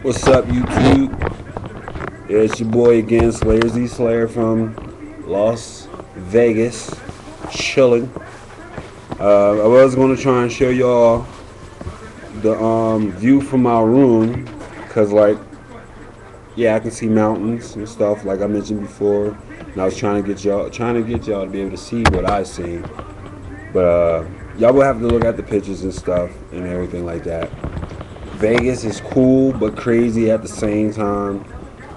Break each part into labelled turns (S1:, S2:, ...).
S1: What's up, YouTube? It's your boy again, Slayer0Z0Slayer from Las Vegas, chilling. I was going to try and show y'all the view from my room, cause like, yeah, I can see mountains and stuff like I mentioned before, and I was trying to get y'all to be able to see what I see. But y'all will have to look at the pictures and stuff and everything like that. Vegas is cool but crazy at the same time.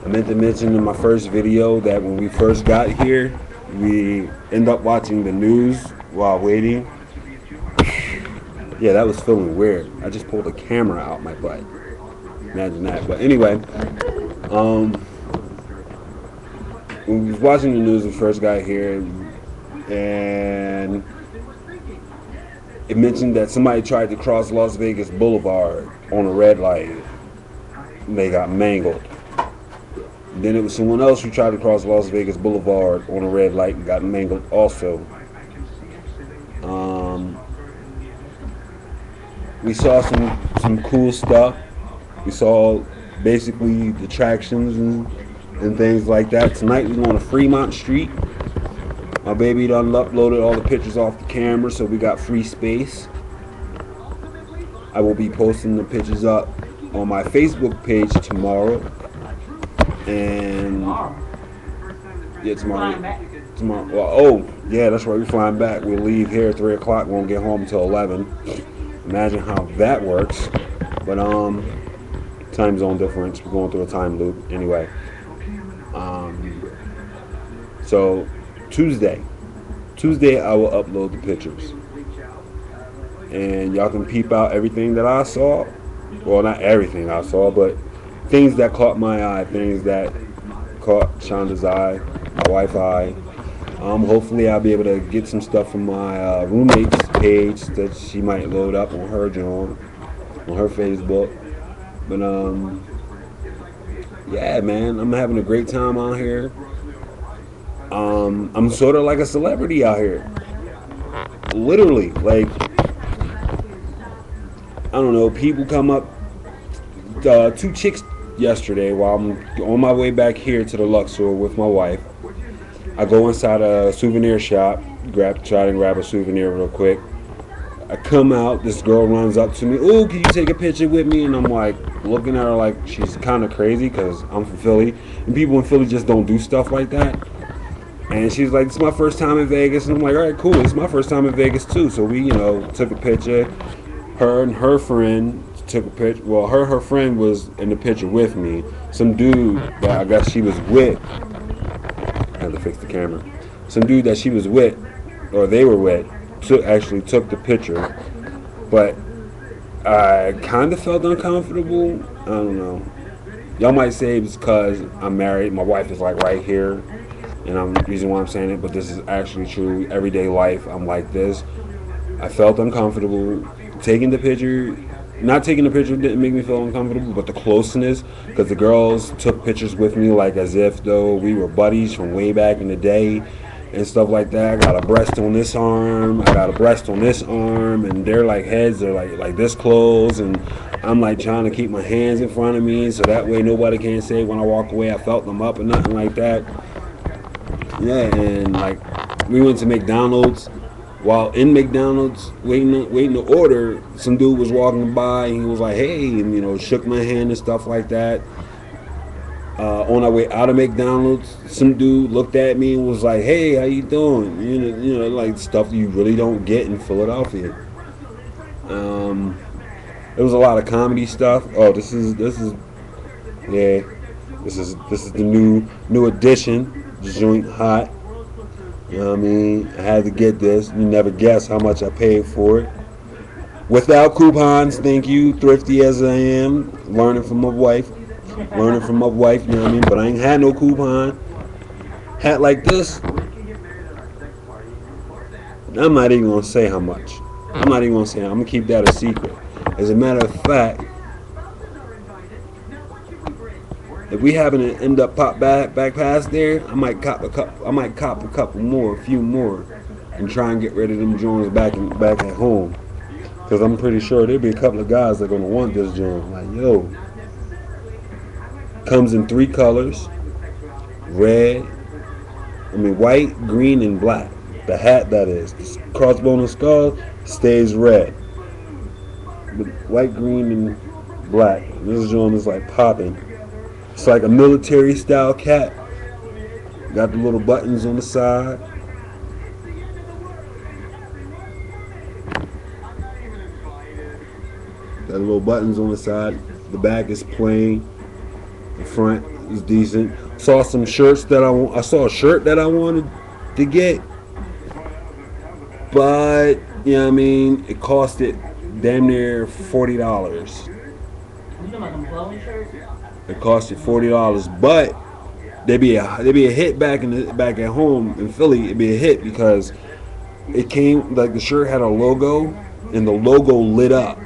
S1: I meant to mention in my first video that when we first got here, we end up watching the news while waiting. Yeah, that was feeling weird. I just pulled a camera out my butt. Imagine that. But anyway, when we was watching the news when we first got here, and it mentioned that somebody tried to cross Las Vegas Boulevard on a red light. They got mangled. Then it was someone else who tried to cross Las Vegas Boulevard on a red light and got mangled also. We saw some cool stuff. We saw basically the attractions and things like that. Tonight we're going to Fremont Street. My baby done uploaded all the pictures off the camera, so we got free space. I will be posting the pictures up on my Facebook page tomorrow. And yeah, tomorrow. Well, oh yeah, that's right. We're flying back. We'll leave here at 3 o'clock. Won't get home until 11. Imagine how that works. But time zone difference. We're going through a time loop anyway. So Tuesday I will upload the pictures, and y'all can peep out everything that I saw. Well, not everything I saw, but things that caught my eye, things that caught Shonda's eye, my wife's eye. Hopefully I'll be able to get some stuff from my roommate's page that she might load up on her on her Facebook. But yeah, man, I'm having a great time out here. I'm sort of like a celebrity out here. Literally, like, I don't know, people come up, 2 chicks yesterday while I'm on my way back here to the Luxor with my wife. I go inside a souvenir shop, try to grab a souvenir real quick. I come out, this girl runs up to me, "Oh, can you take a picture with me?" And I'm like, looking at her like she's kind of crazy because I'm from Philly, and people in Philly just don't do stuff like that. And she's like, "It's my first time in Vegas." And I'm like, "All right, cool. It's my first time in Vegas too." So we, took a picture. Her and her friend took a picture. Well, her friend was in the picture with me. Some dude that I guess she was with. I had to fix the camera. Some dude that she was with, or they were with, actually took the picture. But I kind of felt uncomfortable. I don't know. Y'all might say it's because I'm married. My wife is like right here. And the reason why I'm saying it, but this is actually true. Everyday life, I'm like this. I felt uncomfortable. Taking the picture, not taking the picture didn't make me feel uncomfortable, but the closeness, because the girls took pictures with me like as if though we were buddies from way back in the day and stuff like that. I got a breast on this arm, I got a breast on this arm, and their like heads are like this close, and I'm like trying to keep my hands in front of me so that way nobody can say when I walk away I felt them up or nothing like that. Yeah, and like we went to McDonald's. While in McDonald's waiting to order, some dude was walking by and he was like, "Hey," and shook my hand and stuff like that. On our way out of McDonald's, some dude looked at me and was like, "Hey, how you doing?" Like stuff you really don't get in Philadelphia. There was a lot of comedy stuff. Oh, this is the new edition. The joint hot. You know what I mean? I had to get this. You never guess how much I paid for it. Without coupons, thank you. Thrifty as I am. Learning from my wife. You know what I mean? But I ain't had no coupon. Hat like this, I'm not even going to say how much. I'm not even going to say. I'm going to keep that a secret. As a matter of fact, if we happen to end up pop back past there, I might cop a couple more, a few more, and try and get rid of them joints back at home. Because I'm pretty sure there'll be a couple of guys that are gonna want this joint. Like, yo, Comes in 3 colors: white, green, and black. The hat, that is, the crossbone and skull, stays red. With white, green, and black. This joint is like popping. It's like a military style cap. Got the little buttons on the side. Got the little buttons on the side. The back is plain. The front is decent. Saw some shirts that I saw a shirt that I wanted to get, but you know what I mean, it costed damn near $40. It costed $40, but they'd be a hit back at home in Philly. It'd be a hit because it came like the shirt had a logo, and the logo lit up.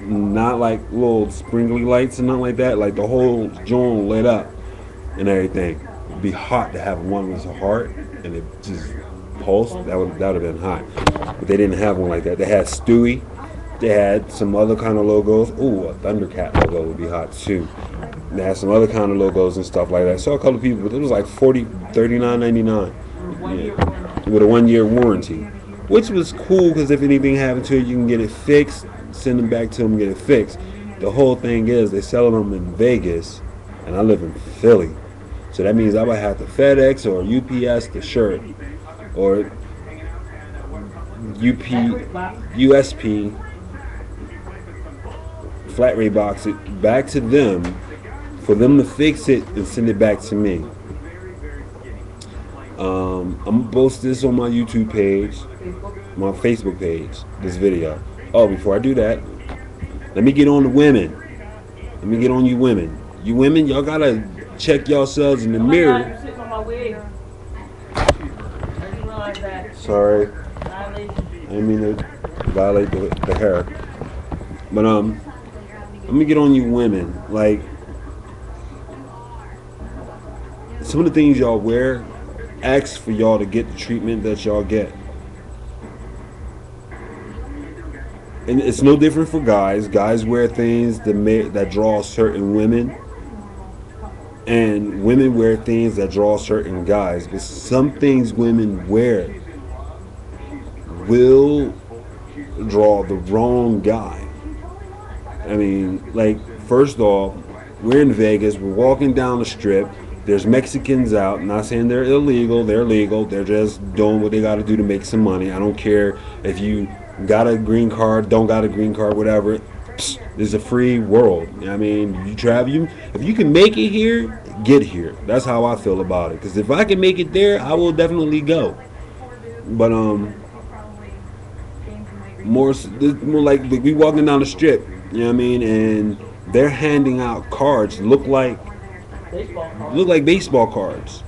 S1: Not like little sprinkly lights and nothing like that. Like the whole joint lit up and everything. It'd be hot to have one with a heart and it just pulsed. That would have been hot. But they didn't have one like that. They had Stewie. They had some other kind of logos. Ooh, a Thundercat logo would be hot too. They had some other kind of logos and stuff like that. I saw a couple of people, but it was like $39.99. Yeah. With a 1-year warranty, which was cool because if anything happened to it, you can get it fixed. Send them back to them and get it fixed. The whole thing is they sell them in Vegas, and I live in Philly, so that means I would have to FedEx or UPS the shirt, or USP flat rate box it back to them for them to fix it and send it back to me. I'm gonna post this on my YouTube page, my Facebook page, this video. Oh, before I do that, let me get on the women. Let me get on you women. You women, y'all gotta check yourselves in the mirror. Sorry. I didn't mean to violate the hair. But let me get on you women. Like, some of the things y'all wear, ask for y'all to get the treatment that y'all get. And it's no different for guys. Guys wear things that draw certain women, and women wear things that draw certain guys. But some things women wear will draw the wrong guy. I mean, like, first off, we're in Vegas. We're walking down the strip. There's Mexicans out. I'm not saying they're illegal. They're legal. They're just doing what they got to do to make some money. I don't care if you got a green card, don't got a green card, whatever. It's a free world. I mean, you travel. If you can make it here, get here. That's how I feel about it. Because if I can make it there, I will definitely go. But more like we walking down the strip. You know what I mean? And they're handing out cards. Look like baseball cards.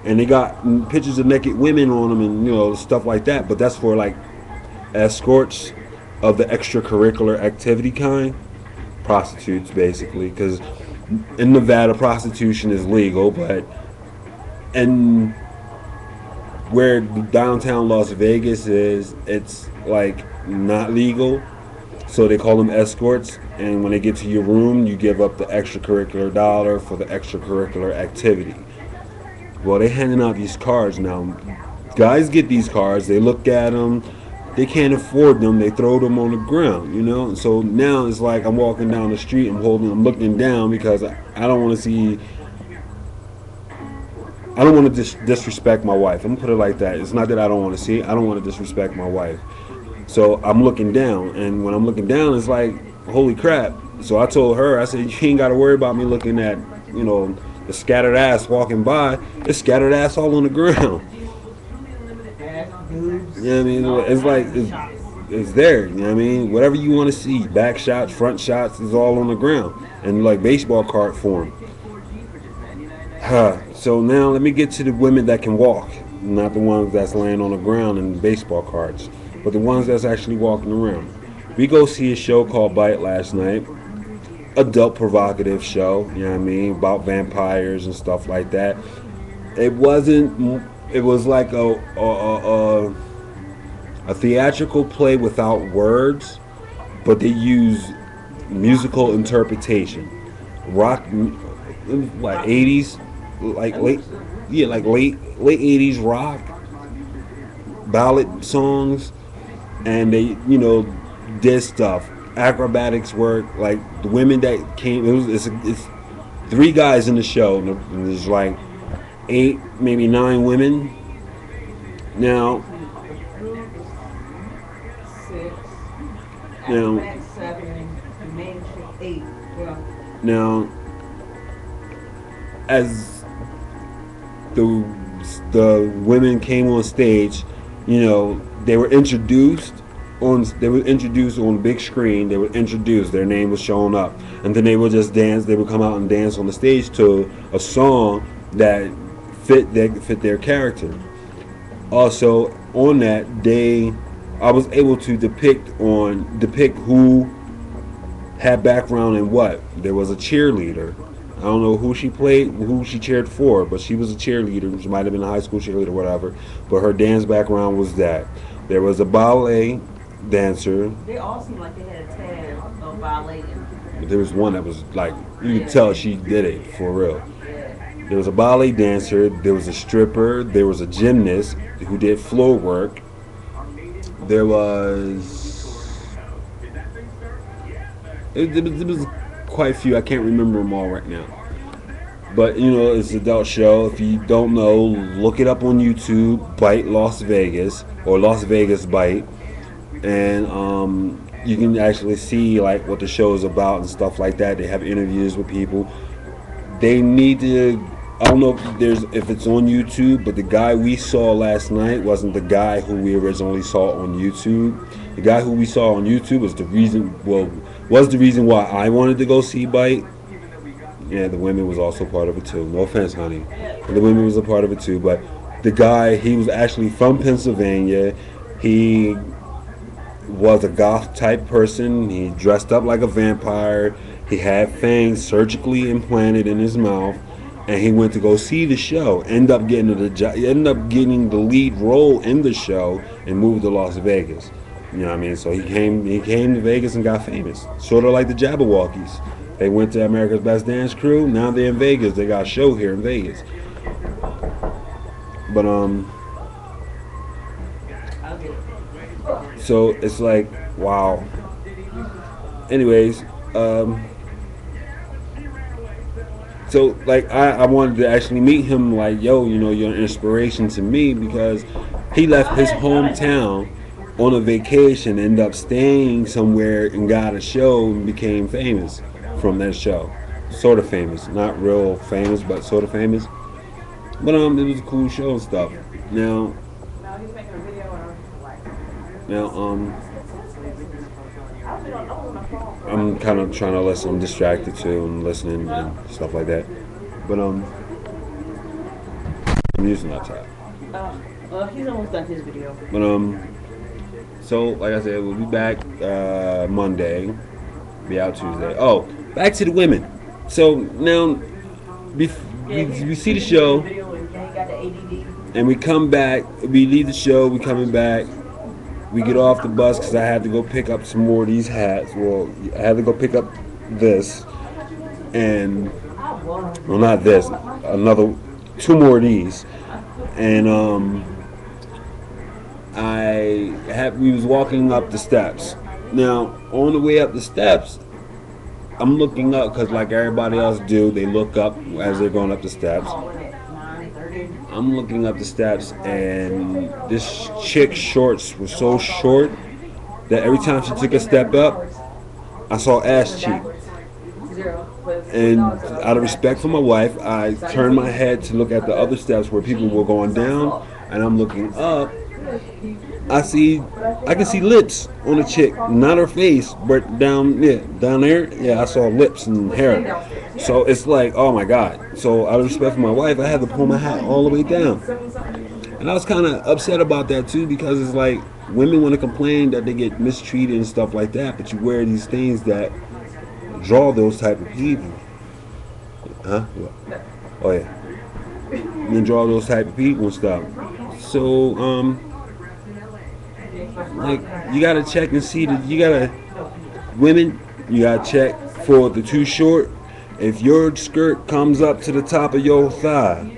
S1: And they got pictures of naked women on them and, you know, stuff like that. But that's for like escorts of the extracurricular activity kind, prostitutes basically, because in Nevada prostitution is legal, but and where downtown Las Vegas is, it's like not legal, so they call them escorts. And when they get to your room, you give up the extracurricular dollar for the extracurricular activity. Well, they're handing out these cards now. Guys get these cards, they look at them. They can't afford them. They throw them on the ground, you know. So now it's like I'm walking down the street. I'm looking down because I don't want to see. I don't want to disrespect my wife. I'm gonna put it like that. It's not that I don't want to see. I don't want to disrespect my wife. So I'm looking down, and when I'm looking down, it's like, holy crap. So I told her, I said, you ain't got to worry about me looking at, you know, the scattered ass walking by. It's scattered ass all on the ground. You know what I mean? It's like, it's there. You know what I mean? Whatever you want to see, back shots, front shots, is all on the ground. And like baseball card form. So now let me get to the women that can walk. Not the ones that's laying on the ground in baseball cards, but the ones that's actually walking around. We go see a show called Bite last night. Adult provocative show, you know what I mean? About vampires and stuff like that. It was like a theatrical play without words, but they use musical interpretation. it was what, 80s, like late, yeah, like late 80s rock ballad songs, and they, did stuff, acrobatics work. Like the women that came, it's three guys in the show, and there's like 8, maybe 9 women. Now, now, now, as the women came on stage, they were introduced on the big screen. They were introduced, their name was showing up, and then they would just dance. They would come out and dance on the stage to a song that fit their character. Also on that, I was able to depict who had background in what. There was a cheerleader. I don't know who she cheered for, but she was a cheerleader. She might have been a high school cheerleader, whatever. But her dance background was that. There was a ballet dancer.
S2: They all seemed like they had a tad of ballet.
S1: But there was one that was like, you could tell she did it for real. There was a ballet dancer. There was a stripper. There was a gymnast who did floor work. There was... It was quite a few. I can't remember them all right now. But, it's an adult show. If you don't know, look it up on YouTube. Bite Las Vegas, or Las Vegas Bite. And you can actually see like what the show is about and stuff like that. They have interviews with people. They need to... I don't know if it's on YouTube, but the guy we saw last night wasn't the guy who we originally saw on YouTube. The guy who we saw on YouTube was the reason why I wanted to go see Bite. Yeah, the women was also part of it too. No offense, honey. But the women was a part of it too. But the guy, he was actually from Pennsylvania. He was a goth type person. He dressed up like a vampire. He had fangs surgically implanted in his mouth. And he went to go see the show. Ended up getting the lead role in the show, and moved to Las Vegas. You know what I mean? So he came to Vegas and got famous. Sort of like the Jabberwockies. They went to America's Best Dance Crew. Now they're in Vegas. They got a show here in Vegas. But so it's like, wow. Anyways, so like I wanted to actually meet him. Like, yo, you're an inspiration to me, because he left his hometown on a vacation, ended up staying somewhere and got a show and became famous from that show. Sort of famous, not real famous, but sort of famous. But it was a cool show and stuff. Now I'm kind of trying to listen. I'm distracted too. I'm listening and stuff like that. But I'm using laptop.
S2: He's almost done his video.
S1: But so like I said, we'll be back Monday. Be out Tuesday. Oh, back to the women. So now we see the show, and we come back. We leave the show. We coming back. We get off the bus because I had to go pick up some more of these hats. Well, I had to go pick up this, and well, not this, another 2 more of these. And we was walking up the steps. Now, on the way up the steps, I'm looking up because like everybody else do, they look up as they're going up the steps. I'm looking up the steps, and this chick's shorts were so short that every time she took a step up, I saw ass cheek. And out of respect for my wife, I turned my head to look at the other steps where people were going down, and I'm looking up. I can see lips on the chick, not her face, but down there. Yeah, I saw lips and hair. So it's like, oh my God. So out of respect for my wife, I had to pull my hat all the way down. And I was kind of upset about that too, because it's like women want to complain that they get mistreated and stuff like that, but you wear these things that draw those type of people. Huh? Oh yeah. You draw those type of people and stuff. So like you gotta check and see that you gotta check for the too short. If your skirt comes up to the top of your thigh,